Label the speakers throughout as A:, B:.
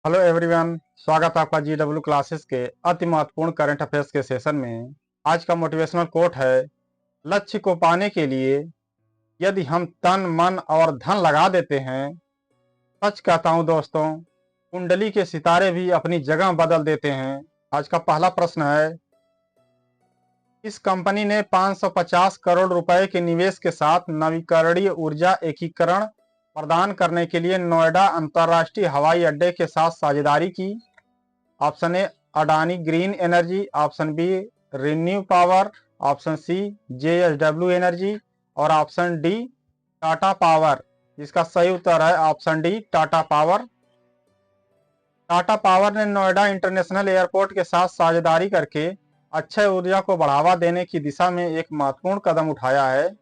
A: Hello everyone. स्वागत है आपका GW क्लासेस के अति महत्वपूर्ण करंट अफेयर्स के सेशन में। आज का मोटिवेशनल कोट है, लक्ष्य को पाने के लिए यदि हम तन मन और धन लगा देते हैं, सच कहता हूं दोस्तों, कुंडली के सितारे भी अपनी जगह बदल देते हैं। आज का पहला प्रश्न है, इस कंपनी ने 550 करोड़ रुपए के निवेश के साथ नवीकरणीय ऊर्जा एकीकरण प्रदान करने के लिए नोएडा अंतर्राष्ट्रीय हवाई अड्डे के साथ साझेदारी की। Option A Adani Green Energy, option B ReNew Power, option C JSW Energy और ऑप्शन डी टाटा पावर। इसका सही उत्तर है option D Tata Power. Tata Power ने नोएडा इंटरनेशनल एयरपोर्ट के साथ साझेदारी करके अक्षय ऊर्जा को बढ़ावा देने की दिशा में एक महत्वपूर्ण कदम उठाया है।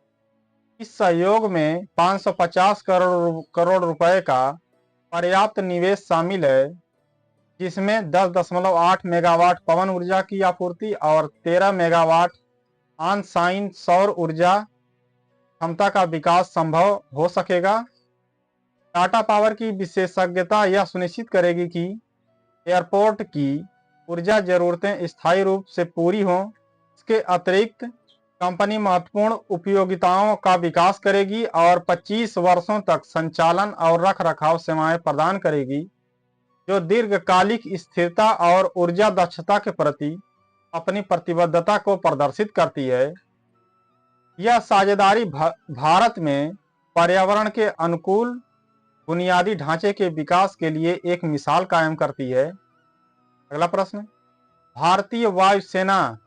A: इस सहयोग में 550 करोड़ रुपए का पर्याप्त निवेश शामिल है, जिसमें 10.8 मेगावाट पवन ऊर्जा की आपूर्ति और 13 मेगावाट ऑन साइन सौर ऊर्जा क्षमता का विकास संभव हो सकेगा। टाटा पावर की विशेषज्ञता यह सुनिश्चित करेगी कि एयरपोर्ट की ऊर्जा जरूरतें स्थायी रूप से पूरी हों। इसके अतिरिक्त कंपनी महत्वपूर्ण उपयोगिताओं का विकास करेगी और 25 वर्षों तक संचालन और रखरखाव सेवाएं प्रदान करेगी, जो दीर्घकालिक स्थिरता और ऊर्जा दक्षता के प्रति अपनी प्रतिबद्धता को प्रदर्शित करती है। यह साझेदारी भारत में पर्यावरण के अनुकूल बुनियादी ढांचे के विकास के लिए एक मिसाल कायम करती है। अगला प्रश्न, भारतीय वायुसेना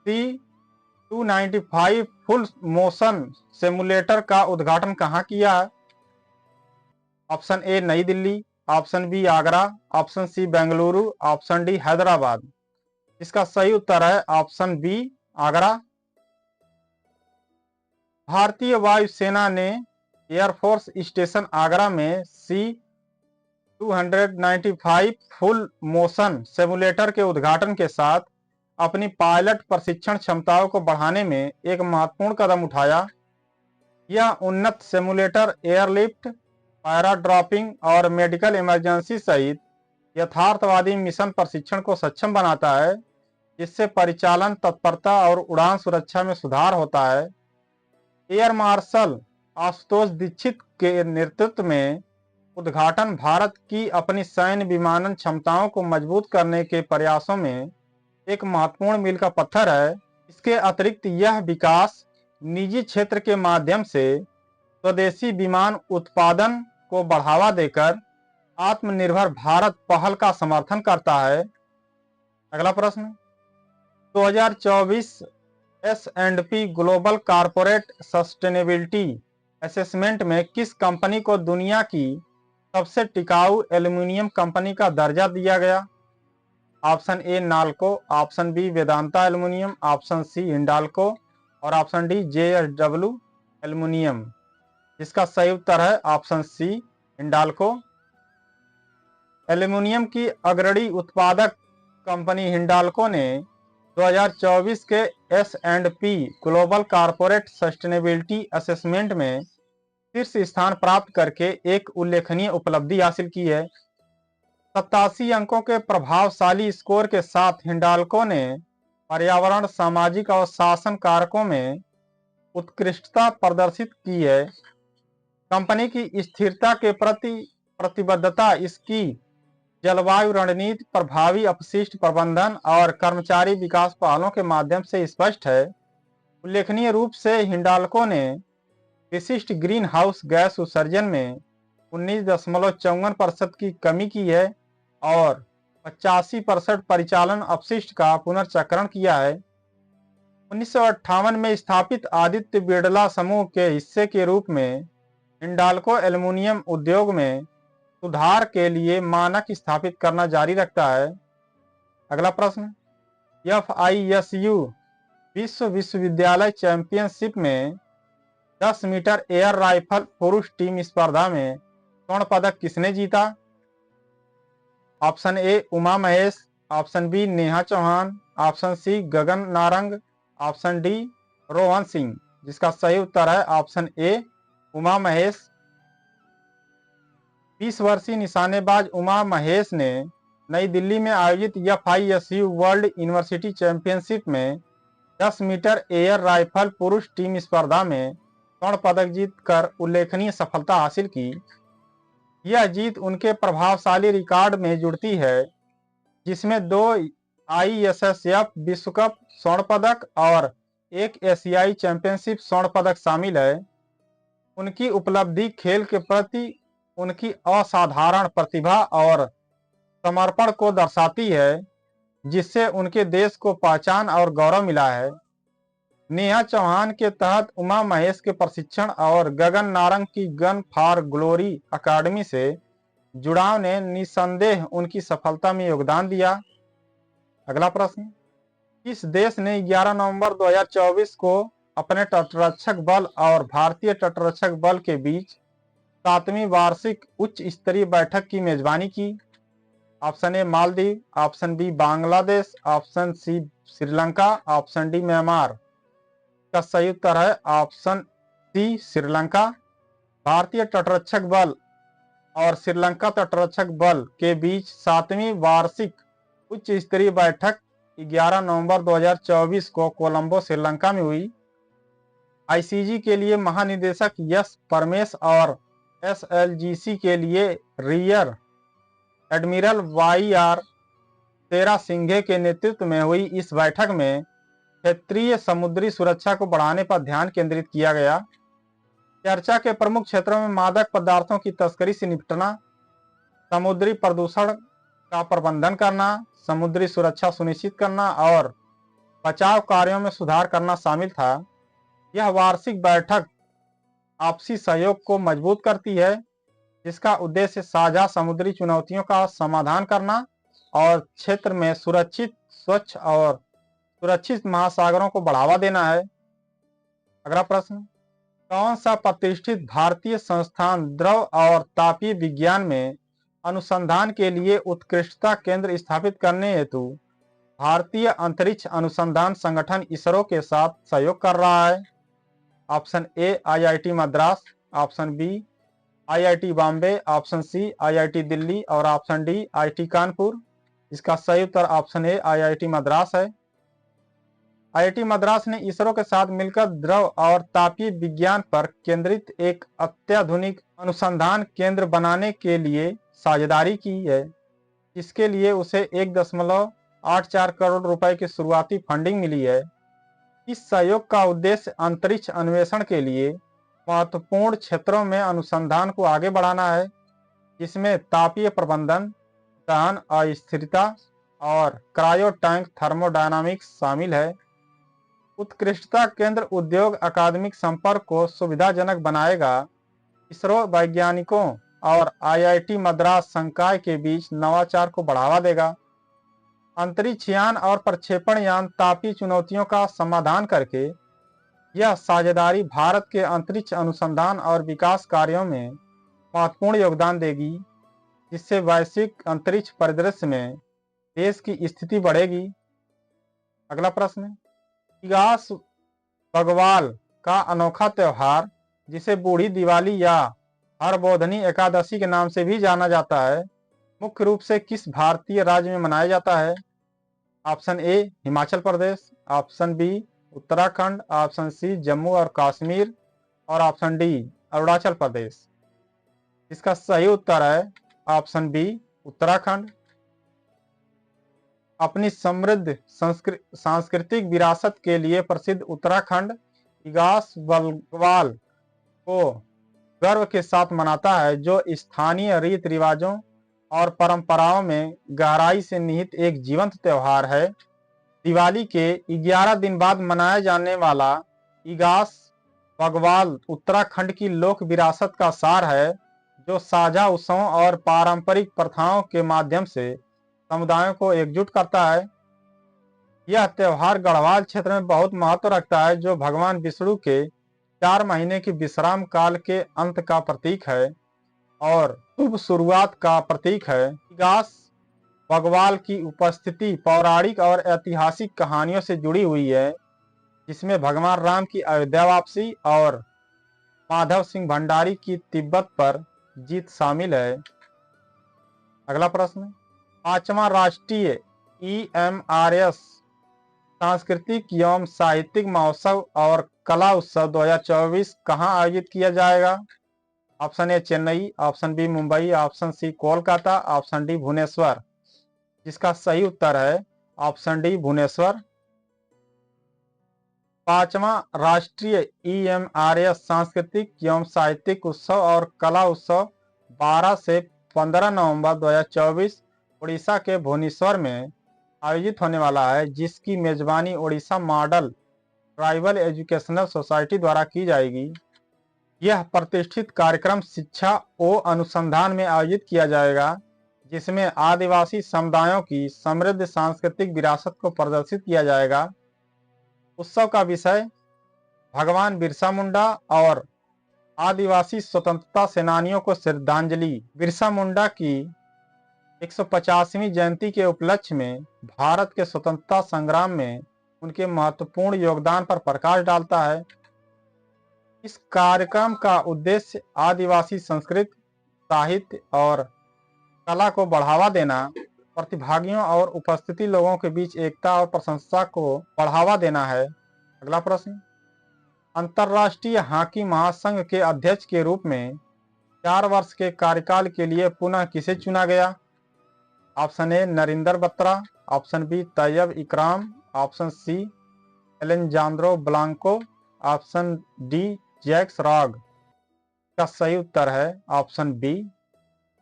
A: C-295 फुल मोशन सिमुलेटर का उद्घाटन कहां किया है? Option A New Delhi, option B Agra, option C Bengaluru, option D Hyderabad. इसका सही उत्तर है ऑप्शन बी आगरा। भारतीय वायुसेना ने एयरफोर्स स्टेशन आगरा में C-295 फुल मोशन सिमुलेटर के उद्घाटन के साथ अपनी पायलट प्रशिक्षण क्षमताओं को बढ़ाने में एक महत्वपूर्ण कदम उठाया। यह उन्नत सिमुलेटर एयरलिफ्ट, पैराड्रॉपिंग और मेडिकल इमरजेंसी सहित यथार्थवादी मिशन प्रशिक्षण को सक्षम बनाता है, जिससे परिचालन तत्परता और उड़ान सुरक्षा में सुधार होता है। एयर मार्शल आशुतोष दीक्षित के नेतृत्व में उद्घाटन भारत की अपनी सैन्य विमानन क्षमताओं को मजबूत करने के प्रयासों में एक महत्वपूर्ण मील का पत्थर है। इसके अतिरिक्त यह विकास निजी क्षेत्र के माध्यम से स्वदेशी विमान उत्पादन को बढ़ावा देकर आत्मनिर्भर भारत पहल का समर्थन करता है। अगला प्रश्न, 2024 S&P global corporate sustainability assessment में किस कंपनी को दुनिया की सबसे टिकाऊ एल्युमिनियम कंपनी का दर्जा दिया गया? Option A NALCO, option B Vedanta Aluminium, option C Hindalco और ऑप्शन डी JSW एल्युमिनियम। इसका सही उत्तर है ऑप्शन सी हिंडाल्को। एल्युमिनियम की अग्रणी उत्पादक कंपनी हिंडाल्को ने 2024 के S&P global corporate sustainability assessment में शीर्ष स्थान प्राप्त करके एक उल्लेखनीय उपलब्धि हासिल की है। 87 अंकों के प्रभावशाली स्कोर के साथ हिंडाल्को ने पर्यावरण, सामाजिक और शासन कारकों में उत्कृष्टता प्रदर्शित की है। कंपनी की स्थिरता के प्रति प्रतिबद्धता इसकी जलवायु रणनीति, प्रभावी अपशिष्ट प्रबंधन और कर्मचारी विकास पहलों के माध्यम से स्पष्ट है। उल्लेखनीय रूप से हिंडाल्को ने विशिष्ट ग्रीन हाउस गैस उत्सर्जन में 19.54% की कमी की है और 85% परिचालन अपशिष्ट का पुनर्चक्रण किया है। 1958 में स्थापित आदित्य बिरला समूह के हिस्से के रूप में हिंडाल्को एल्युमिनियम उद्योग में सुधार के लिए मानक स्थापित करना जारी रखता है। अगला प्रश्न, FISU विश्व विश्वविद्यालय चैंपियनशिप में 10 मीटर एयर राइफल पुरुष टीम स्पर्धा में स्वर्ण पदक किसने जीता? Option A Uma Mahesh, option B Neha Chauhan, option C Gagan Narang, option D Rohan Singh. जिसका सही उत्तर है ऑप्शन ए उमा महेश। 20 वर्षीय निशानेबाज उमा महेश ने नई दिल्ली में आयोजित FISU वर्ल्ड यूनिवर्सिटी चैंपियनशिप में 10 मीटर एयर राइफल पुरुष टीम स्पर्धा में स्वर्ण पदक जीतकर उल्लेखनीय सफलता हासिल की। यह जीत उनके प्रभावशाली रिकॉर्ड में जुड़ती है, जिसमें 2 ISSF विश्व कप स्वर्ण पदक और 1 एशियाई चैंपियनशिप स्वर्ण पदक शामिल है। उनकी उपलब्धि खेल के प्रति उनकी असाधारण प्रतिभा और समर्पण को दर्शाती है, जिससे उनके देश को पहचान और गौरव मिला है। नेहा चौहान के तहत उमा महेश के प्रशिक्षण और गगन नारंग की गन फॉर ग्लोरी अकादमी से जुड़ाव ने निसंदेह उनकी सफलता में योगदान दिया। अगला प्रश्न, किस देश ने 11 नवंबर 2024 को अपने तटरक्षक बल और भारतीय तटरक्षक बल के बीच 7वीं वार्षिक उच्च स्तरीय बैठक की मेजबानी की? Option A Maldives, option B Bangladesh, option C Sri Lanka, option D Myanmar. का सही उत्तर है ऑप्शन सी श्रीलंका। भारतीय तटरक्षक बल और श्रीलंका तटरक्षक बल के बीच 7वीं वार्षिक उच्च स्तरीय बैठक 11 नवंबर 2024 को कोलंबो श्रीलंका में हुई। ICG के लिए महानिदेशक यस परमेश और SLGC के लिए रियर एडमिरल YR तेरा सिंघे के नेतृत्व में हुई इस बैठक में क्षेत्रीय समुद्री सुरक्षा को बढ़ाने पर ध्यान केंद्रित किया गया। चर्चा के प्रमुख क्षेत्रों में मादक पदार्थों की तस्करी से निपटना, समुद्री प्रदूषण का प्रबंधन करना, समुद्री सुरक्षा सुनिश्चित करना और बचाव कार्यों में सुधार करना शामिल था। यह वार्षिक बैठक आपसी सहयोग को मजबूत करती है, जिसका उद्देश्य साझा समुद्री चुनौतियों का समाधान करना और क्षेत्र में सुरक्षित, स्वच्छ और सुरक्षित महासागरों को बढ़ावा देना है। अगला प्रश्न, कौन सा प्रतिष्ठित भारतीय संस्थान द्रव और तापीय विज्ञान में अनुसंधान के लिए उत्कृष्टता केंद्र स्थापित करने हेतु भारतीय अंतरिक्ष अनुसंधान संगठन इसरो के साथ सहयोग कर रहा है? Option A IIT Madras, option B IIT Bombay, option C IIT Delhi और ऑप्शन डी IIT कानपुर। इसका सही उत्तर ऑप्शन ए IIT मद्रास है। IIT मद्रास ने इसरो के साथ मिलकर द्रव और तापीय विज्ञान पर केंद्रित एक अत्याधुनिक अनुसंधान केंद्र बनाने के लिए साझेदारी की है, जिसके लिए उसे 1.84 करोड़ रुपए की शुरुआती फंडिंग मिली है। इस सहयोग का उद्देश्य अंतरिक्ष अन्वेषण के लिए महत्वपूर्ण क्षेत्रों में अनुसंधान को आगे बढ़ाना है, जिसमें तापीय प्रबंधन, दहन अस्थिरता और क्रायो टैंक थर्मोडायनामिक्स शामिल है। उत्कृष्टता केंद्र उद्योग अकादमिक संपर्क को सुविधाजनक बनाएगा, इसरो वैज्ञानिकों और IIT मद्रास संकाय के बीच नवाचार को बढ़ावा देगा। अंतरिक्ष यान और प्रक्षेपण यान तापीय चुनौतियों का समाधान करके यह साझेदारी भारत के अंतरिक्ष अनुसंधान और विकास कार्यों में महत्वपूर्ण योगदान देगी, जिससे वैश्विक अंतरिक्ष परिदृश्य में देश की स्थिति बढ़ेगी। अगला प्रश्न, इगास बगवाल का अनोखा त्योहार, जिसे बूढ़ी दिवाली या हरबोधनी एकादशी के नाम से भी जाना जाता है, मुख्य रूप से किस भारतीय राज्य में मनाया जाता है? Option A Himachal Pradesh, option B Uttarakhand, option C Jammu और कश्मीर और ऑप्शन डी अरुणाचल प्रदेश। इसका सही उत्तर है ऑप्शन बी उत्तराखंड। अपनी समृद्ध सांस्कृतिक विरासत के लिए प्रसिद्ध उत्तराखंड इगास बगवाल को गर्व के साथ मनाता है, जो स्थानीय रीति रिवाजों और परंपराओं में गहराई से निहित एक जीवंत त्योहार है। दिवाली के 11 दिन बाद मनाया जाने वाला इगास बगवाल उत्तराखंड की लोक विरासत का सार है, जो साझा उत्सवों और पारंपरिक प्रथाओं के माध्यम से समुदायों को एकजुट करता है। यह त्योहार गढ़वाल क्षेत्र में बहुत महत्व रखता है, जो भगवान विष्णु के 4 महीने की विश्राम काल के अंत का प्रतीक है और शुभ शुरुआत का प्रतीक है। इगास बगवाल की उपस्थिति पौराणिक और ऐतिहासिक कहानियों से जुड़ी हुई है, जिसमें भगवान राम की अयोध्या वापसी और माधव सिंह भंडारी की तिब्बत पर जीत शामिल है। अगला प्रश्न, पांचवा राष्ट्रीय EMRS सांस्कृतिक एवं साहित्यिक महोत्सव और कला उत्सव 2024 कहाँ आयोजित किया जाएगा? Option A Chennai, option B Mumbai, option C Kolkata, option D Bhubaneswar. जिसका सही उत्तर है ऑप्शन डी भुवनेश्वर। पांचवा राष्ट्रीय EMRS सांस्कृतिक एवं साहित्यिक उत्सव और कला उत्सव 12 से 15 नवंबर 2024 उड़ीसा के भुवनेश्वर में आयोजित होने वाला है, जिसकी मेजबानी Orissa model tribal educational society द्वारा की जाएगी। यह प्रतिष्ठित कार्यक्रम शिक्षा व अनुसंधान में आयोजित किया जाएगा, जिसमें आदिवासी समुदायों की समृद्ध सांस्कृतिक विरासत को प्रदर्शित किया जाएगा। उत्सव का विषय भगवान बिरसा मुंडा और आदिवासी स्वतंत्रता सेनानियों को श्रद्धांजलि। बिरसा मुंडा की 150वीं जयंती के उपलक्ष्य में भारत के स्वतंत्रता संग्राम में उनके महत्वपूर्ण योगदान पर प्रकाश डालता है। इस कार्यक्रम का उद्देश्य आदिवासी संस्कृति, साहित्य और कला को बढ़ावा देना, प्रतिभागियों और उपस्थिति लोगों के बीच एकता और प्रशंसा को बढ़ावा देना है। अगला प्रश्न, अंतर्राष्ट्रीय हॉकी महासंघ के अध्यक्ष के रूप में 4 वर्ष के कार्यकाल के लिए पुनः किसे चुना गया? Option A Narinder Batra, option B Tayyab Ikram, option C Alejandro Blanco, option D Jacques Rogge. का सही उत्तर है ऑप्शन बी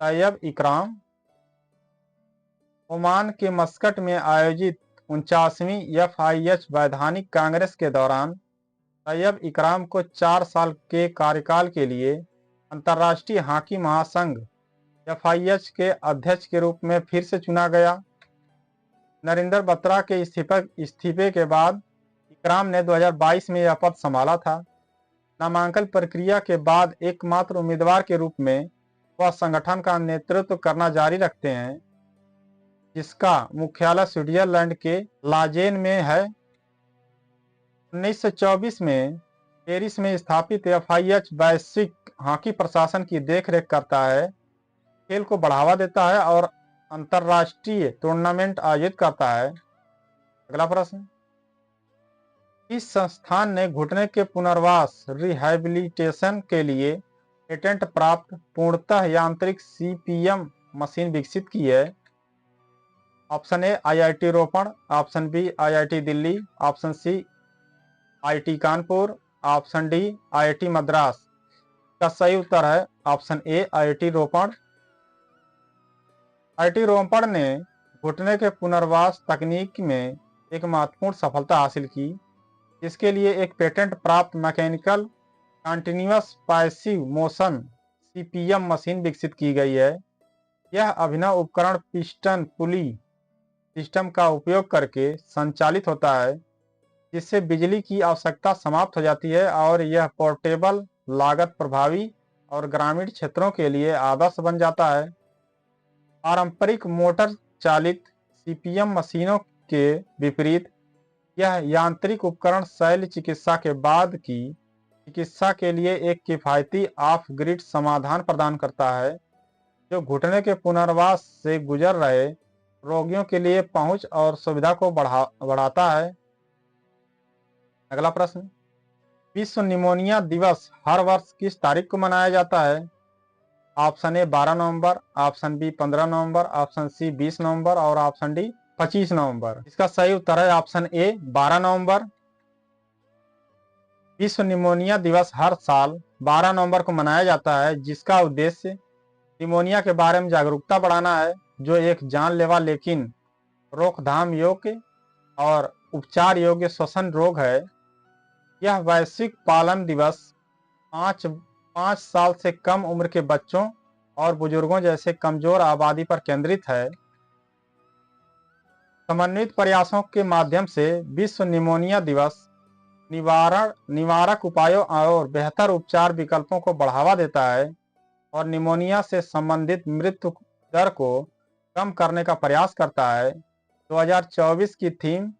A: तैयब इकराम। ओमान के मस्कट में आयोजित 49वीं FIH वैधानिक कांग्रेस के दौरान तैयब इकराम को 4 साल के कार्यकाल के लिए अंतर्राष्ट्रीय हॉकी महासंघ FIH के अध्यक्ष के रूप में फिर से चुना गया। नरिंदर बत्रा के इस्तीफे के बाद इकराम ने 2022 में यह पद संभाला था। नामांकन प्रक्रिया के बाद एकमात्र उम्मीदवार के रूप में वह संगठन का नेतृत्व करना जारी रखते हैं, जिसका मुख्यालय स्विट्जरलैंड के लाजेन में है। 1924 में पेरिस में स्थापित FIH वैश्विक हॉकी प्रशासन की देखरेख करता है, खेल को बढ़ावा देता है और अंतर्राष्ट्रीय टूर्नामेंट आयोजित करता है। अगला प्रश्न, इस संस्थान ने घुटने के पुनर्वास रिहैबिलिटेशन के लिए पेटेंट प्राप्त पूर्णतः यांत्रिक CPM मशीन विकसित की है। Option A IIT Ropar, option B IIT Delhi, option C IIT Kanpur, option D IIT Madras. का सही उत्तर है option A IIT Ropar. IIT Ropar ने घुटने के पुनर्वास तकनीक में एक महत्वपूर्ण सफलता हासिल की, जिसके लिए एक पेटेंट प्राप्त mechanical continuous passive motion CPM machine विकसित की गई है। यह अभिनव उपकरण पिस्टन पुली सिस्टम का उपयोग करके संचालित होता है, जिससे बिजली की आवश्यकता समाप्त हो जाती है और यह पोर्टेबल, लागत प्रभावी और ग्रामीण क्षेत्रों के लिए आदर्श बन जाता है। पारंपरिक मोटर चालित CPM मशीनों के विपरीत यह यांत्रिक उपकरण शल्य चिकित्सा के बाद की चिकित्सा के लिए एक किफायती ऑफ ग्रिड समाधान प्रदान करता है, जो घुटने के पुनर्वास से गुजर रहे रोगियों के लिए पहुंच और सुविधा को बढ़ाता है। अगला प्रश्न, विश्व निमोनिया दिवस हर वर्ष किस तारीख को मनाया जाता है? ऑप्शन ए 12 नवंबर, ऑप्शन बी 15 नवंबर, ऑप्शन सी 20 नवंबर और ऑप्शन डी 25 नवंबर। इसका सही उत्तर है ऑप्शन ए 12 नवंबर। विश्व निमोनिया दिवस हर साल 12 नवंबर को मनाया जाता है, जिसका उद्देश्य निमोनिया के बारे में जागरूकता बढ़ाना है, जो एक जानलेवा लेकिन रोकथाम योग्य और उपचार योग्य श्वसन रोग है। यह वैश्विक पालन दिवस 5 साल से कम उम्र के बच्चों और बुजुर्गों जैसे कमजोर आबादी पर केंद्रित है। समन्वित प्रयासों के माध्यम से विश्व निमोनिया दिवस निवारक उपायों और बेहतर उपचार विकल्पों को बढ़ावा देता है और निमोनिया से संबंधित मृत्यु दर को कम करने का प्रयास करता है। 2024 की थीम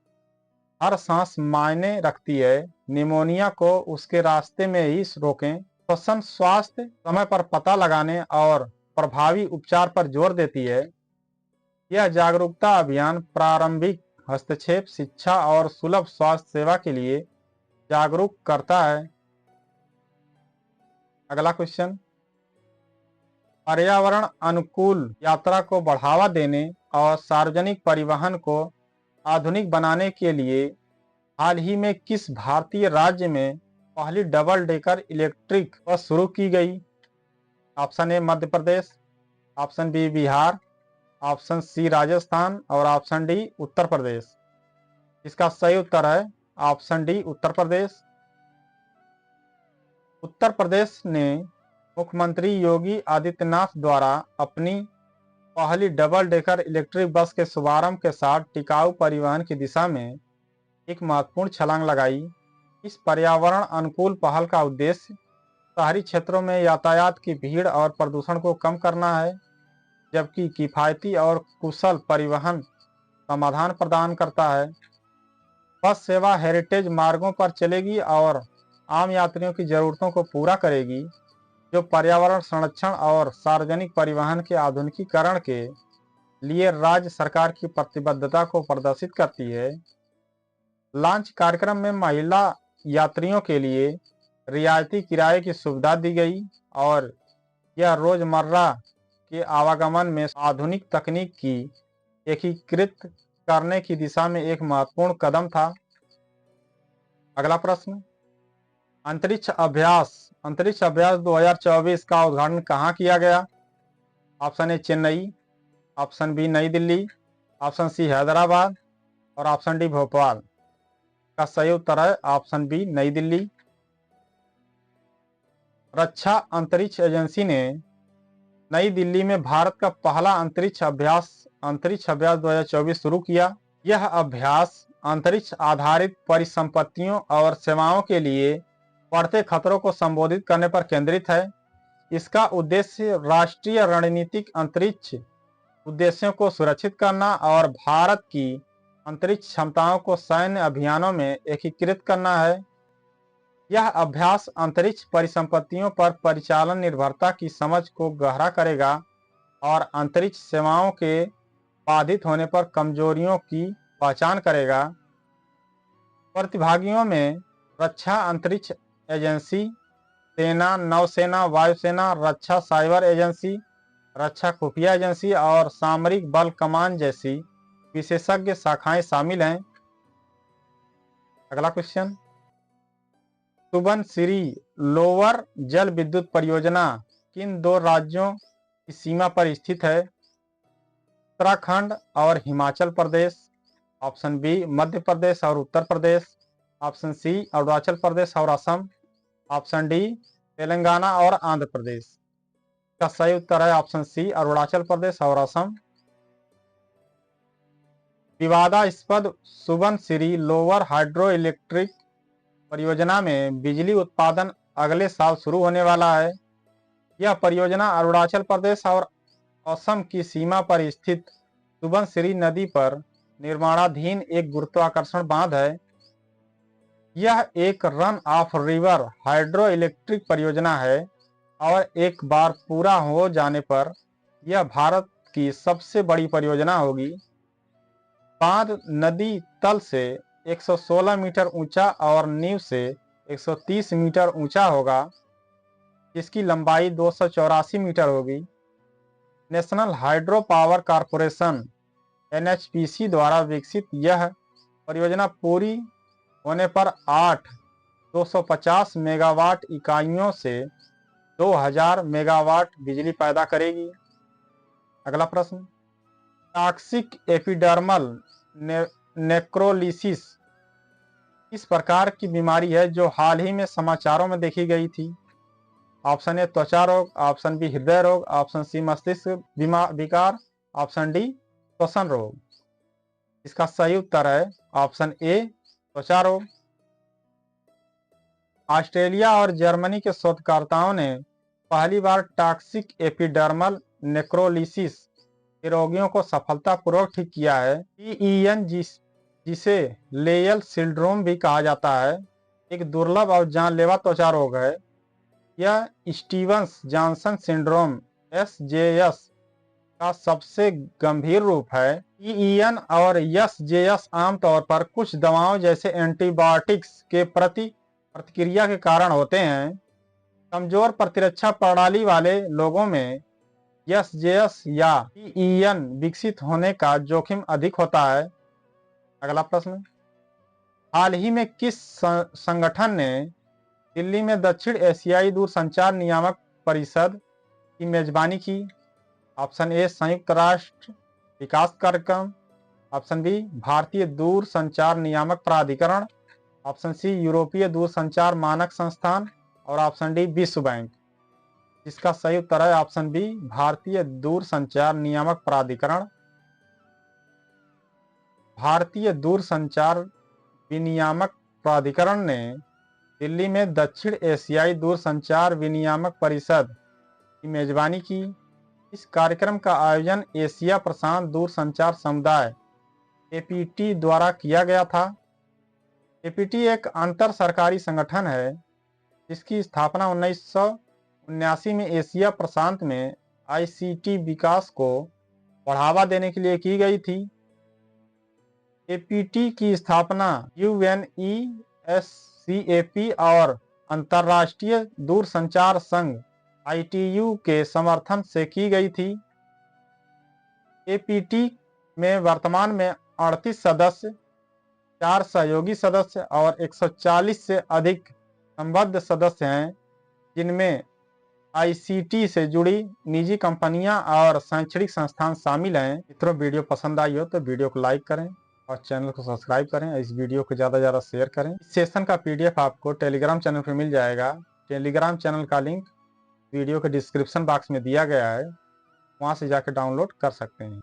A: हर सांस मायने रखती है, निमोनिया को उसके रास्ते में ही रोकें। श्वसन स्वास्थ्य समय पर पता लगाने और प्रभावी उपचार पर जोर देती है। यह जागरूकता अभियान प्रारंभिक हस्तक्षेप, शिक्षा और सुलभ स्वास्थ्य सेवा के लिए जागरूक करता है। अगला क्वेश्चन, पर्यावरण अनुकूल यात्रा को बढ़ावा देने और सार्वजनिक परिवहन को आधुनिक बनाने के लिए हाल ही में किस भारतीय राज्य में पहली डबल डेकर इलेक्ट्रिक बस शुरू की गई? Option A Madhya Pradesh, option B Bihar, option C Rajasthan और ऑप्शन डी उत्तर प्रदेश। इसका सही उत्तर है ऑप्शन डी उत्तर प्रदेश। उत्तर प्रदेश ने मुख्यमंत्री योगी आदित्यनाथ द्वारा अपनी पहली डबल डेकर इलेक्ट्रिक बस के शुभारंभ के साथ टिकाऊ परिवहन की दिशा में एक महत्वपूर्ण छलांग लगाई। इस पर्यावरण अनुकूल पहल का उद्देश्य शहरी क्षेत्रों में यातायात की भीड़ और प्रदूषण को कम करना है, जबकि किफायती और कुशल परिवहन समाधान प्रदान करता है। बस सेवा हेरिटेज मार्गों पर चलेगी और आम यात्रियों की जरूरतों को पूरा करेगी, जो पर्यावरण संरक्षण और सार्वजनिक परिवहन के आधुनिकीकरण के लिए राज्य सरकार की प्रतिबद्धता को प्रदर्शित करती है। लॉन्च कार्यक्रम में महिला यात्रियों के लिए रियायती किराए की सुविधा दी गई और यह रोजमर्रा के आवागमन में आधुनिक तकनीक की एकीकृत करने की दिशा में एक महत्वपूर्ण कदम था। अगला प्रश्न, अंतरिक्ष अभ्यास 2024 का उद्घाटन कहाँ किया गया? Option A Chennai, option B New Delhi, option सी हैदराबाद और ऑप्शन डी भोपाल। का सही उत्तर है ऑप्शन बी नई दिल्ली। रक्षा अंतरिक्ष एजेंसी ने नई दिल्ली में भारत का पहला अंतरिक्ष अभ्यास 2024 शुरू किया। यह अभ्यास अंतरिक्ष आधारित परिसंपत्तियों और सेवाओं के लिए बढ़ते खतरों को संबोधित करने पर केंद्रित है। इसका उद्देश्य राष्ट्रीय रणनीतिक अंतरिक्ष उद्देश्यों को सुरक्षित करना और भारत की अंतरिक्ष क्षमताओं को सैन्य अभियानों में एकीकृत करना है। यह अभ्यास अंतरिक्ष परिसंपत्तियों पर परिचालन निर्भरता की समझ को गहरा करेगा और अंतरिक्ष सेवाओं के बाधित होने पर कमजोरियों की पहचान करेगा। प्रतिभागियों में रक्षा अंतरिक्ष एजेंसी, सेना, नौसेना, वायुसेना, रक्षा साइबर एजेंसी, रक्षा खुफिया एजेंसी और सामरिक बल कमान जैसी विशेषज्ञ शाखाएं शामिल हैं। अगला क्वेश्चन, सुबनसिरी लोअर जल विद्युत परियोजना किन दो राज्यों की सीमा पर स्थित है? उत्तराखंड और हिमाचल प्रदेश, ऑप्शन बी मध्य प्रदेश और उत्तर प्रदेश, ऑप्शन सी अरुणाचल प्रदेश और असम, ऑप्शन डी तेलंगाना और आंध्र प्रदेश। का सही उत्तर है ऑप्शन सी अरुणाचल प्रदेश और असम। विवादास्पद सुबनसिरी लोअर हाइड्रो इलेक्ट्रिक परियोजना में बिजली उत्पादन अगले साल शुरू होने वाला है। यह परियोजना अरुणाचल प्रदेश और असम की सीमा पर स्थित सुबनसिरी नदी पर निर्माणाधीन एक गुरुत्वाकर्षण बांध है। यह एक run of river hydro electric परियोजना है और एक बार पूरा हो जाने पर यह भारत की सबसे बड़ी परियोजना होगी। बांध नदी तल से 116 मीटर ऊंचा और नींव से 130 मीटर ऊंचा होगा, जिसकी लंबाई 284 मीटर होगी। National hydro power corporation NHPC द्वारा विकसित यह परियोजना पूरी होने पर 8 250 मेगावाट इकाइयों से 2000 मेगावाट बिजली पैदा करेगी। अगला प्रश्न, टॉक्सिक एपिडर्मल नेक्रोलिसिस इस प्रकार की बीमारी है जो हाल ही में समाचारों में देखी गई थी? ऑप्शन ए त्वचा रोग, ऑप्शन बी हृदय रोग, ऑप्शन सी मस्तिष्क विकार, ऑप्शन डी श्वसन रोग। इसका सही उत्तर है ऑप्शन ए त्वचा रोग। ऑस्ट्रेलिया और जर्मनी के शोधकर्ताओं ने पहली बार टॉक्सिक एपिडर्मल नेक्रोलिसिस के रोगियों को सफलतापूर्वक ठीक किया है। TEN जिसे लेयल सिंड्रोम भी कहा जाता है, एक दुर्लभ और जानलेवा त्वचा रोग है यह स्टीवंस जॉनसन सिंड्रोम SJS का सबसे गंभीर रूप है। EEN और SJS आमतौर पर कुछ दवाओं जैसे एंटीबायोटिक्स के प्रति प्रतिक्रिया के कारण होते हैं। कमजोर प्रतिरक्षा प्रणाली वाले लोगों में SJS या EEN विकसित होने का जोखिम अधिक होता है। अगला प्रश्न, हाल ही में किस संगठन ने दिल्ली में दक्षिण एशियाई दूरसंचार नियामक परिषद की मेजबानी की? ऑप्शन ए संयुक्त राष्ट्र विकास कार्यक्रम, ऑप्शन बी भारतीय दूरसंचार नियामक प्राधिकरण, ऑप्शन सी यूरोपीय दूरसंचार मानक संस्थान और ऑप्शन डी विश्व बैंक। इसका सही उत्तर है ऑप्शन बी भारतीय दूरसंचार नियामक प्राधिकरण। भारतीय दूरसंचार विनियामक प्राधिकरण ने दिल्ली में दक्षिण एशियाई दूरसंचार विनियामक परिषद की मेजबानी की। इस कार्यक्रम का आयोजन एशिया प्रशांत दूरसंचार समुदाय APT द्वारा किया गया था। APT एक अंतर सरकारी संगठन है जिसकी स्थापना 1979 में एशिया प्रशांत में ICT विकास को बढ़ावा देने के लिए की गई थी। APT की स्थापना UNESCAP और अंतर्राष्ट्रीय दूरसंचार संघ ITU के समर्थन से की गई थी। APT में वर्तमान में 38 सदस्य, 4 सहयोगी सदस्य और 140 से अधिक संबद्ध सदस्य हैं, जिनमें ICT से जुड़ी निजी कंपनियां और शैक्षणिक संस्थान शामिल हैं। मित्रों, वीडियो पसंद आई हो तो वीडियो को लाइक करें और चैनल को सब्सक्राइब करें। इस वीडियो को ज़्यादा से ज़्यादा शेयर करें। इस सेशन का PDF आपको टेलीग्राम चैनल पर मिल जाएगा। टेलीग्राम चैनल का लिंक वीडियो के डिस्क्रिप्शन बॉक्स में दिया गया है, वहाँ से जाकर डाउनलोड कर सकते हैं।